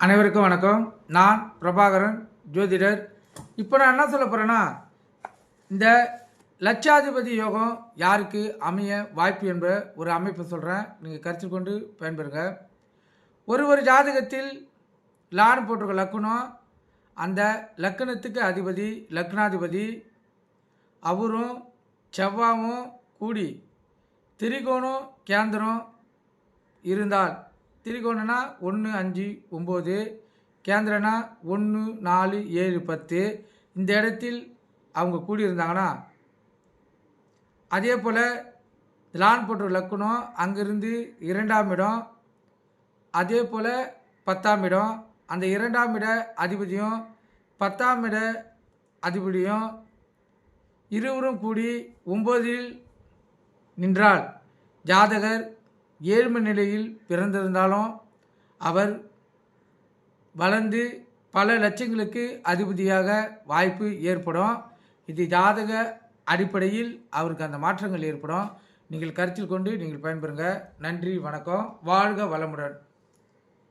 அனைவருக்கும் வணக்கம். நான் பிரபாகரன், ஜோதிடர். இப்போ நான் என்ன சொல்ல போகிறேன்னா, இந்த லட்சாதிபதி யோகம் யாருக்கு அமைய வாய்ப்பு என்ற ஒரு அமைப்பு சொல்கிறேன். நீங்கள் கருத்தில் கொண்டு பயன்பெறுங்க. ஒரு ஜாதகத்தில் லான்னு போட்டிருக்க லக்னம், அந்த லக்னத்துக்கு அதிபதி லக்னாதிபதி அவரும் செவ்வாயும் கூடி திரிகோணம் கேந்திரம் இருந்தால், திரிகோணனா 1 5 9, கேந்திரனா 1 4 7 10, இந்த இடத்தில் அவங்க கூடியிருந்தாங்கன்னா, அதே போல் லான் போன்ற லக்குனம் அங்கிருந்து 2ஆம் இடம், அதே போல் 10ஆம் இடம், அந்த 2ஆம் இட அதிபதியும் 10ஆம் இட அதிபதியும் இருவரும் கூடி 9இல் நின்றால், ஜாதகர் ஏழ்மை நிலையில் பிறந்திருந்தாலும் அவர் வளர்ந்து பல லட்சங்களுக்கு அதிபதியாக வாய்ப்பு ஏற்படும். இது ஜாதக அடிப்படையில் அவருக்கு அந்த மாற்றங்கள் ஏற்படும். நீங்கள் கருத்தில் கொண்டு நீங்கள் பயன்பெறுங்க. நன்றி, வணக்கம். வாழ்க வளமுடன்.